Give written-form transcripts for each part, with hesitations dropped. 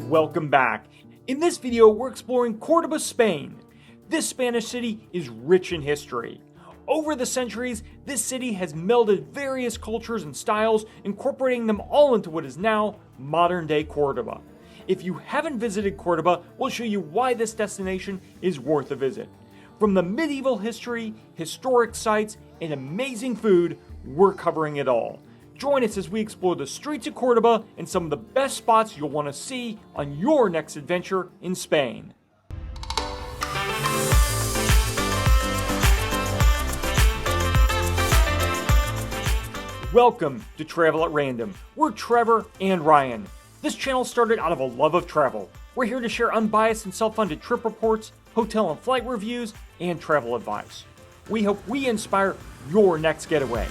Welcome back. In this video, we're exploring Cordoba, Spain. This Spanish city is rich in history. Over the centuries, this city has melded various cultures and styles, incorporating them all into what is now modern-day Cordoba. If you haven't visited Cordoba, we'll show you why this destination is worth a visit. From the medieval history, historic sites, and amazing food, we're covering it all. Join us as we explore the streets of Cordoba and some of the best spots you'll want to see on your next adventure in Spain. Welcome to Travel at Random. We're Trevor and Ryan. This channel started out of a love of travel. We're here to share unbiased and self-funded trip reports, hotel and flight reviews, and travel advice. We hope we inspire your next getaway.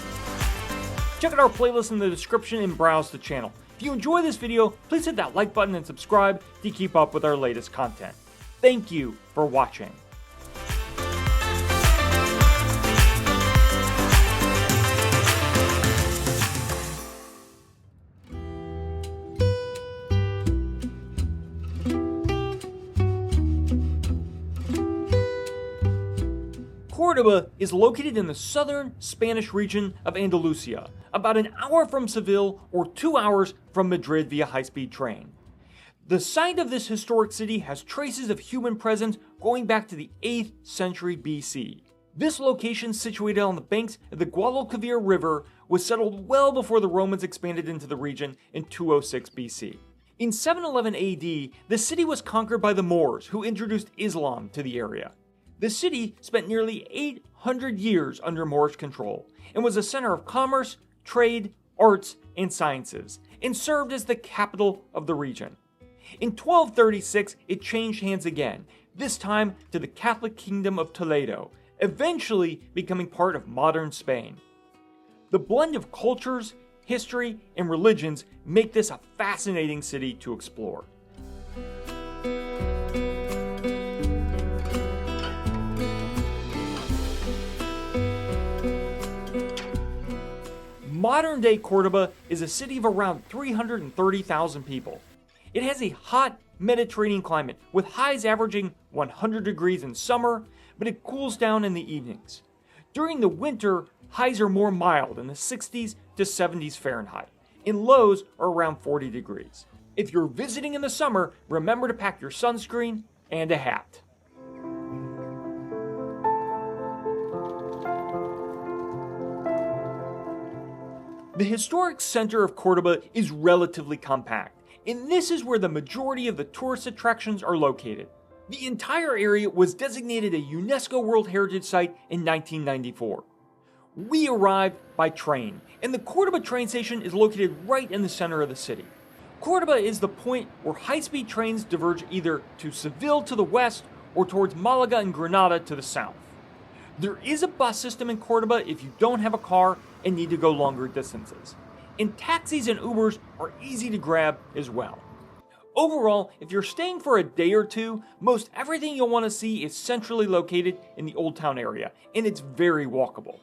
Check out our playlist in the description and browse the channel. If you enjoy this video, please hit that like button and subscribe to keep up with our latest content. Thank you for watching. Cordoba is located in the southern Spanish region of Andalusia, about an hour from Seville or 2 hours from Madrid via high-speed train. The site of this historic city has traces of human presence going back to the 8th century BC. This location, situated on the banks of the Guadalquivir River, was settled well before the Romans expanded into the region in 206 BC. In 711 AD, the city was conquered by the Moors, who introduced Islam to the area. The city spent nearly 800 years under Moorish control and was a center of commerce, trade, arts, and sciences, and served as the capital of the region. In 1236, it changed hands again, this time to the Catholic Kingdom of Toledo, eventually becoming part of modern Spain. The blend of cultures, history, and religions make this a fascinating city to explore. Modern-day Cordoba is a city of around 330,000 people. It has a hot Mediterranean climate, with highs averaging 100 degrees in summer, but it cools down in the evenings. During the winter, highs are more mild in the 60s to 70s Fahrenheit, and lows are around 40 degrees. If you're visiting in the summer, remember to pack your sunscreen and a hat. The historic center of Cordoba is relatively compact, and this is where the majority of the tourist attractions are located. The entire area was designated a UNESCO World Heritage Site in 1994. We arrived by train, and the Cordoba train station is located right in the center of the city. Cordoba is the point where high-speed trains diverge either to Seville to the west or towards Malaga and Granada to the south. There is a bus system in Cordoba if you don't have a car and need to go longer distances. And taxis and Ubers are easy to grab as well. Overall, if you're staying for a day or two, most everything you'll want to see is centrally located in the Old Town area, and it's very walkable.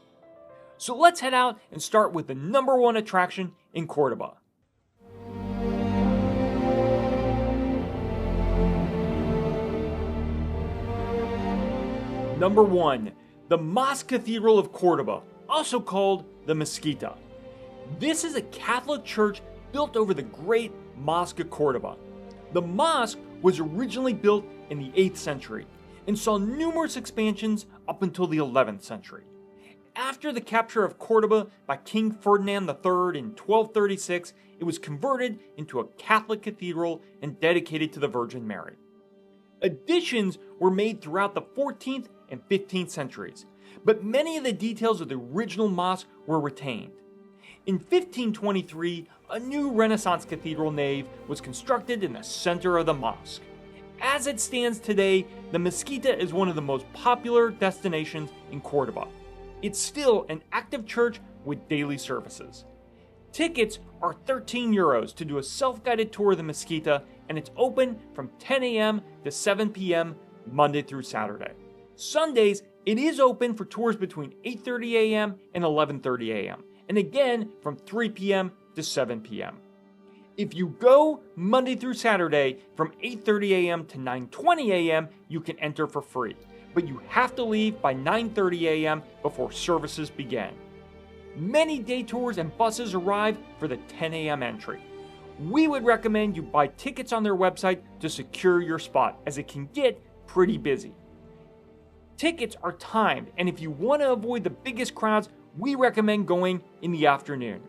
So let's head out and start with the number one attraction in Cordoba. Number 1. The Mosque-Cathedral of Cordoba, also called the Mezquita. This is a Catholic church built over the great Mosque of Cordoba. The mosque was originally built in the 8th century and saw numerous expansions up until the 11th century. After the capture of Cordoba by King Ferdinand III in 1236, it was converted into a Catholic cathedral and dedicated to the Virgin Mary. Additions were made throughout the 14th and 15th centuries, but many of the details of the original mosque were retained. In 1523, a new Renaissance cathedral nave was constructed in the center of the mosque. As it stands today, the Mezquita is one of the most popular destinations in Cordoba. It's still an active church with daily services. Tickets are €13 to do a self-guided tour of the Mezquita, and it's open from 10 a.m. to 7 p.m. Monday through Saturday. Sundays, it is open for tours between 8:30 a.m. and 11:30 a.m., and again from 3 p.m. to 7 p.m. If you go Monday through Saturday from 8:30 a.m. to 9:20 a.m., you can enter for free, but you have to leave by 9:30 a.m. before services begin. Many day tours and buses arrive for the 10 a.m. entry. We would recommend you buy tickets on their website to secure your spot, as it can get pretty busy. Tickets are timed, and if you want to avoid the biggest crowds, we recommend going in the afternoon.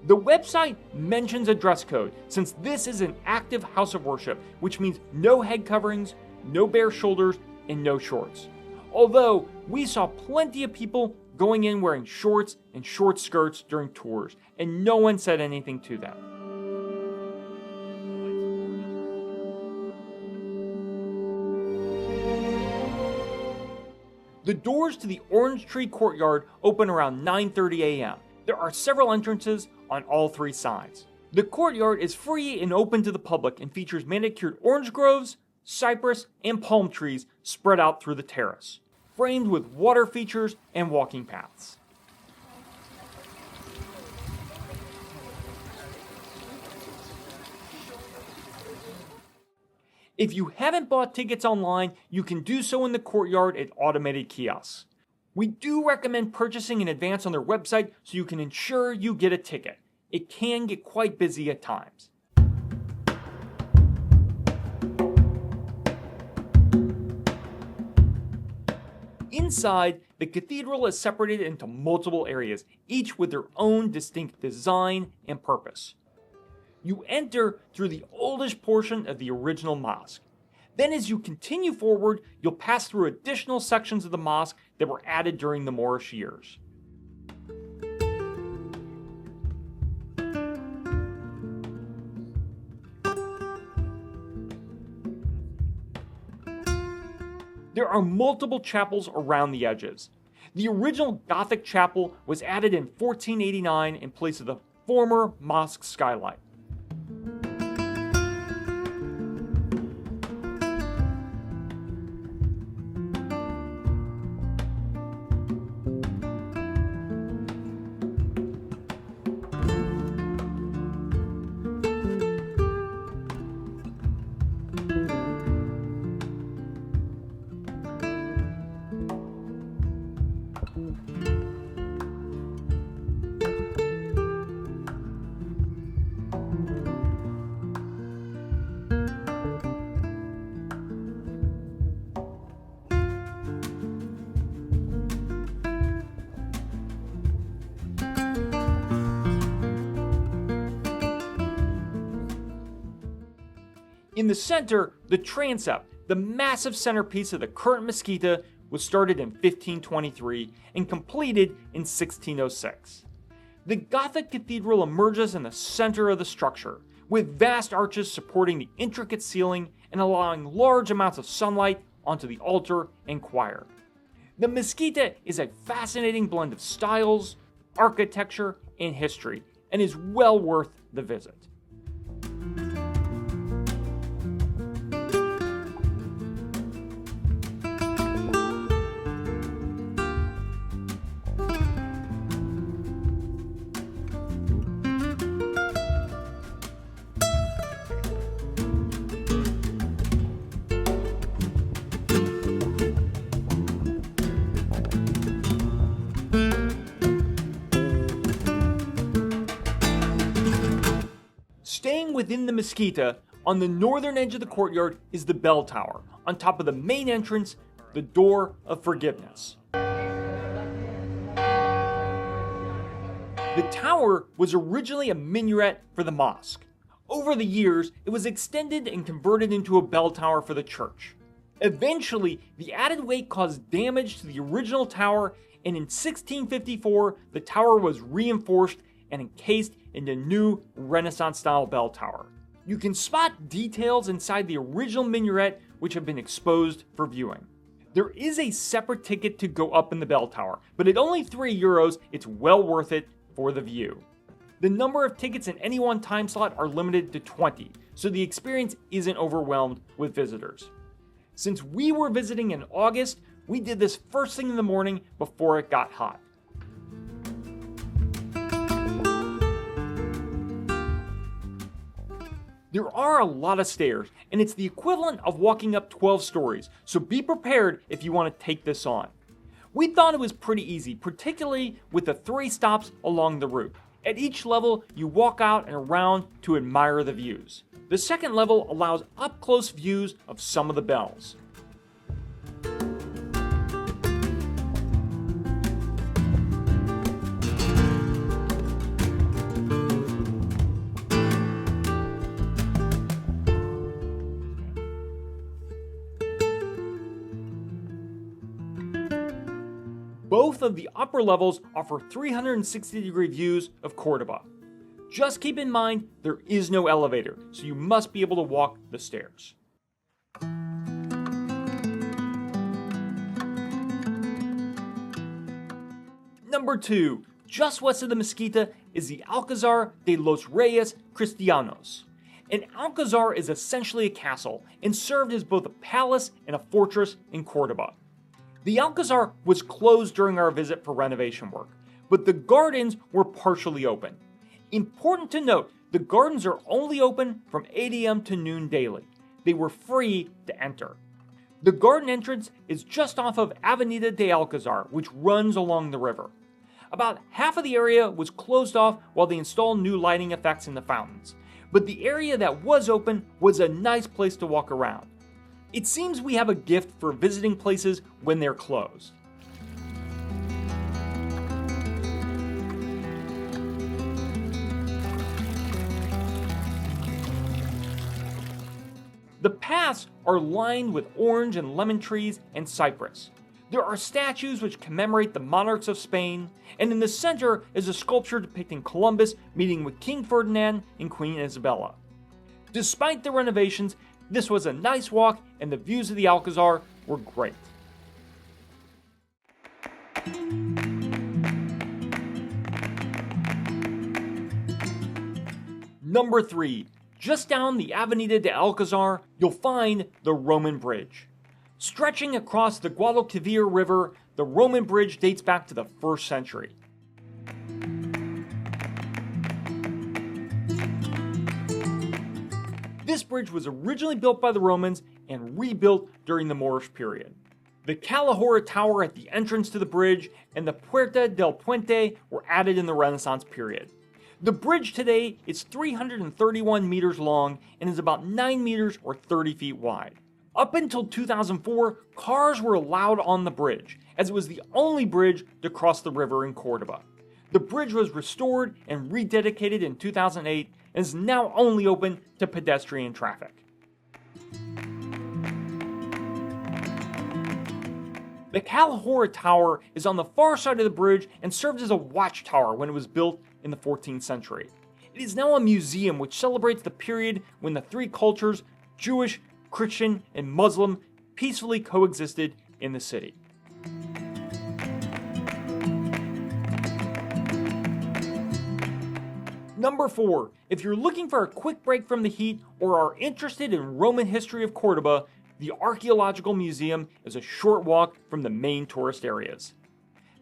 The website mentions a dress code, since this is an active house of worship, which means no head coverings, no bare shoulders, and no shorts. Although we saw plenty of people going in wearing shorts and short skirts during tours, and no one said anything to them. The doors to the Orange Tree Courtyard open around 9:30 a.m. There are several entrances on all three sides. The courtyard is free and open to the public and features manicured orange groves, cypress, and palm trees spread out through the terrace, framed with water features and walking paths. If you haven't bought tickets online, you can do so in the courtyard at automated kiosks. We do recommend purchasing in advance on their website so you can ensure you get a ticket. It can get quite busy at times. Inside, the cathedral is separated into multiple areas, each with their own distinct design and purpose. You enter through the oldest portion of the original mosque. Then as you continue forward, you'll pass through additional sections of the mosque that were added during the Moorish years. There are multiple chapels around the edges. The original Gothic chapel was added in 1489 in place of the former mosque skylight. In the center, the transept, the massive centerpiece of the current mezquita, was started in 1523 and completed in 1606. The Gothic cathedral emerges in the center of the structure, with vast arches supporting the intricate ceiling and allowing large amounts of sunlight onto the altar and choir. The mezquita is a fascinating blend of styles, architecture, and history, and is well worth the visit. Staying within the mezquita, on the northern edge of the courtyard is the bell tower. On top of the main entrance, the door of forgiveness. The tower was originally a minaret for the mosque. Over the years, it was extended and converted into a bell tower for the church. Eventually, the added weight caused damage to the original tower, and in 1654, the tower was reinforced and encased in the new Renaissance-style bell tower. You can spot details inside the original minaret which have been exposed for viewing. There is a separate ticket to go up in the bell tower, but at only €3, it's well worth it for the view. The number of tickets in any one time slot are limited to 20, so the experience isn't overwhelmed with visitors. Since we were visiting in August, we did this first thing in the morning before it got hot. There are a lot of stairs, and it's the equivalent of walking up 12 stories, so be prepared if you want to take this on. We thought it was pretty easy, particularly with the 3 stops along the route. At each level, you walk out and around to admire the views. The second level allows up-close views of some of the bells. Both of the upper levels offer 360-degree views of Cordoba. Just keep in mind there is no elevator, so you must be able to walk the stairs. Number 2, just west of the Mezquita is the Alcázar de los Reyes Christianos. An Alcázar is essentially a castle and served as both a palace and a fortress in Cordoba. The Alcázar was closed during our visit for renovation work, but the gardens were partially open. Important to note, the gardens are only open from 8 a.m. to noon daily. They were free to enter. The garden entrance is just off of Avenida de Alcázar, which runs along the river. About half of the area was closed off while they installed new lighting effects in the fountains, but the area that was open was a nice place to walk around. It seems we have a gift for visiting places when they're closed. The paths are lined with orange and lemon trees and cypress. There are statues which commemorate the monarchs of Spain, and in the center is a sculpture depicting Columbus meeting with King Ferdinand and Queen Isabella. Despite the renovations, this was a nice walk, and the views of the Alcázar were great. Number 3, just down the Avenida de Alcázar, you'll find the Roman Bridge. Stretching across the Guadalquivir River, the Roman Bridge dates back to the 1st century. This bridge was originally built by the Romans and rebuilt during the Moorish period. The Calahorra Tower at the entrance to the bridge and the Puerta del Puente were added in the Renaissance period. The bridge today is 331 meters long and is about 9 meters or 30 feet wide. Up until 2004, cars were allowed on the bridge, as it was the only bridge to cross the river in Cordoba. The bridge was restored and rededicated in 2008 and is now only open to pedestrian traffic. The Calahorra Tower is on the far side of the bridge and served as a watchtower when it was built in the 14th century. It is now a museum which celebrates the period when the 3 cultures, Jewish, Christian, and Muslim, peacefully coexisted in the city. Number 4, if you're looking for a quick break from the heat or are interested in Roman history of Cordoba, the Archaeological Museum is a short walk from the main tourist areas.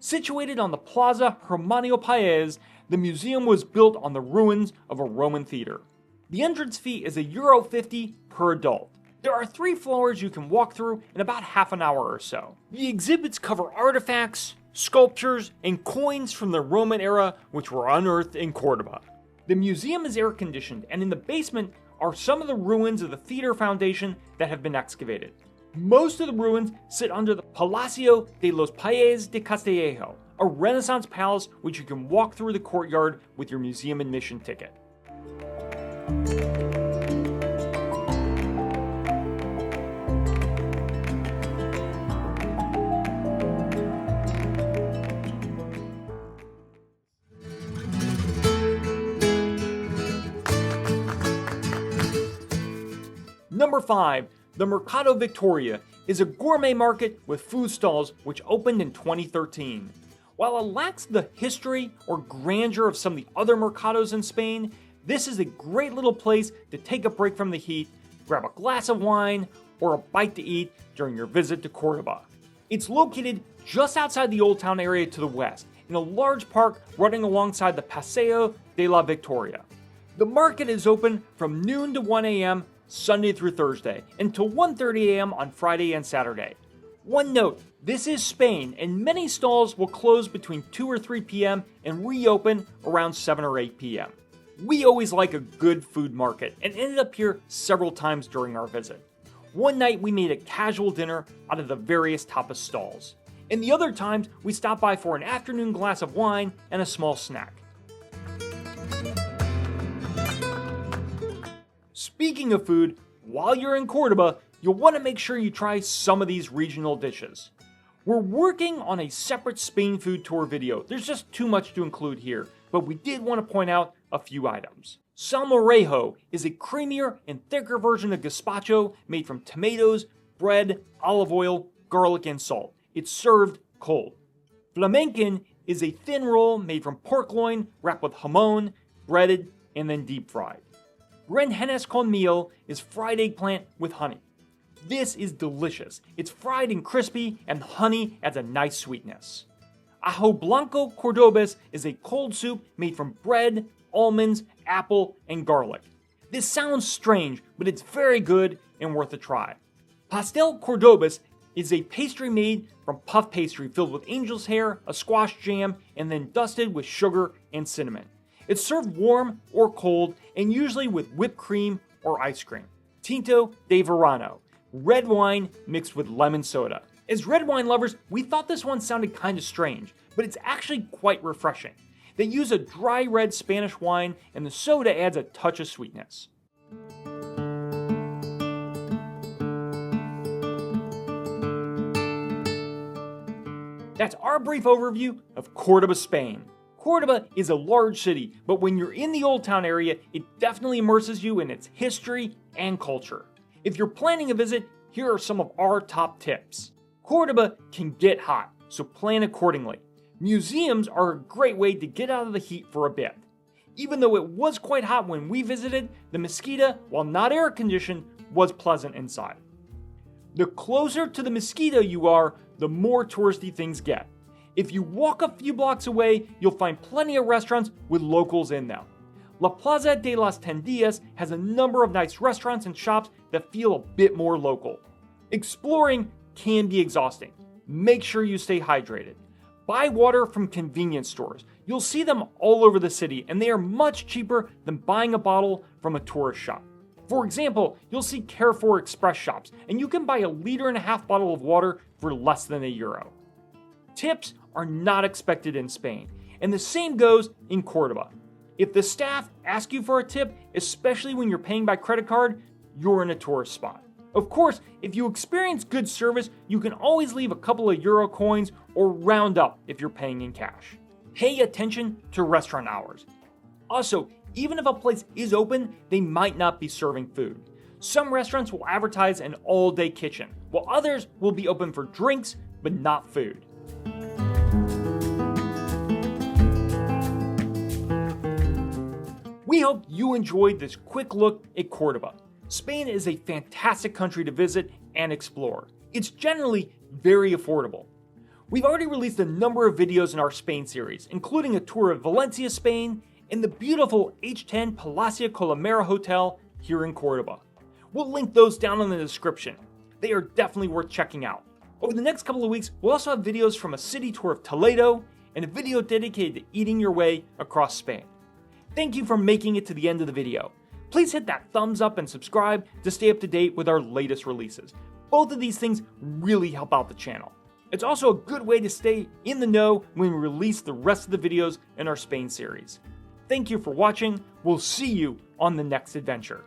Situated on the Plaza Hermanio Paez, the museum was built on the ruins of a Roman theater. The entrance fee is €50 per adult. There are 3 floors you can walk through in about half an hour or so. The exhibits cover artifacts, sculptures, and coins from the Roman era which were unearthed in Cordoba. The museum is air-conditioned, and in the basement are some of the ruins of the theater foundation that have been excavated. Most of the ruins sit under the Palacio de los Paez de Castillejo, a Renaissance palace which you can walk through the courtyard with your museum admission ticket. Number 5, the Mercado Victoria is a gourmet market with food stalls which opened in 2013. While it lacks the history or grandeur of some of the other mercados in Spain, this is a great little place to take a break from the heat, grab a glass of wine, or a bite to eat during your visit to Cordoba. It's located just outside the Old Town area to the west, in a large park running alongside the Paseo de la Victoria. The market is open from noon to 1 a.m. Sunday through Thursday, until 1:30 a.m. on Friday and Saturday. One note, this is Spain, and many stalls will close between 2 or 3 p.m. and reopen around 7 or 8 p.m. We always like a good food market and ended up here several times during our visit. One night we made a casual dinner out of the various tapas stalls, and the other times we stopped by for an afternoon glass of wine and a small snack. Speaking of food, while you're in Cordoba, you'll want to make sure you try some of these regional dishes. We're working on a separate Spain food tour video. There's just too much to include here, but we did want to point out a few items. Salmorejo is a creamier and thicker version of gazpacho made from tomatoes, bread, olive oil, garlic, and salt. It's served cold. Flamenquín is a thin roll made from pork loin wrapped with jamón, breaded, and then deep fried. Berenjenas con miel is fried eggplant with honey. This is delicious. It's fried and crispy, and honey adds a nice sweetness. Ajo blanco cordobés is a cold soup made from bread, almonds, apple, and garlic. This sounds strange, but it's very good and worth a try. Pastel cordobés is a pastry made from puff pastry filled with angel's hair, a squash jam, and then dusted with sugar and cinnamon. It's served warm or cold, and usually with whipped cream or ice cream. Tinto de Verano, red wine mixed with lemon soda. As red wine lovers, we thought this one sounded kind of strange, but it's actually quite refreshing. They use a dry red Spanish wine, and the soda adds a touch of sweetness. That's our brief overview of Cordoba, Spain. Cordoba is a large city, but when you're in the Old Town area, it definitely immerses you in its history and culture. If you're planning a visit, here are some of our top tips. Cordoba can get hot, so plan accordingly. Museums are a great way to get out of the heat for a bit. Even though it was quite hot when we visited, the Mezquita, while not air-conditioned, was pleasant inside. The closer to the Mezquita you are, the more touristy things get. If you walk a few blocks away, you'll find plenty of restaurants with locals in them. La Plaza de las Tendidas has a number of nice restaurants and shops that feel a bit more local. Exploring can be exhausting. Make sure you stay hydrated. Buy water from convenience stores. You'll see them all over the city, and they are much cheaper than buying a bottle from a tourist shop. For example, you'll see Carrefour Express shops, and you can buy a 1.5 liter bottle of water for less than €1. Tips are not expected in Spain, and the same goes in Cordoba. If the staff ask you for a tip, especially when you're paying by credit card, you're in a tourist spot. Of course, if you experience good service, you can always leave a couple of euro coins or round up if you're paying in cash. Pay attention to restaurant hours. Also, even if a place is open, they might not be serving food. Some restaurants will advertise an all-day kitchen, while others will be open for drinks, but not food. We hope you enjoyed this quick look at Cordoba. Spain is a fantastic country to visit and explore. It's generally very affordable. We've already released a number of videos in our Spain series, including a tour of Valencia, Spain, and the beautiful H10 Palacio Colomera Hotel here in Cordoba. We'll link those down in the description. They are definitely worth checking out. Over the next couple of weeks, we'll also have videos from a city tour of Toledo and a video dedicated to eating your way across Spain. Thank you for making it to the end of the video. Please hit that thumbs up and subscribe to stay up to date with our latest releases. Both of these things really help out the channel. It's also a good way to stay in the know when we release the rest of the videos in our Spain series. Thank you for watching. We'll see you on the next adventure.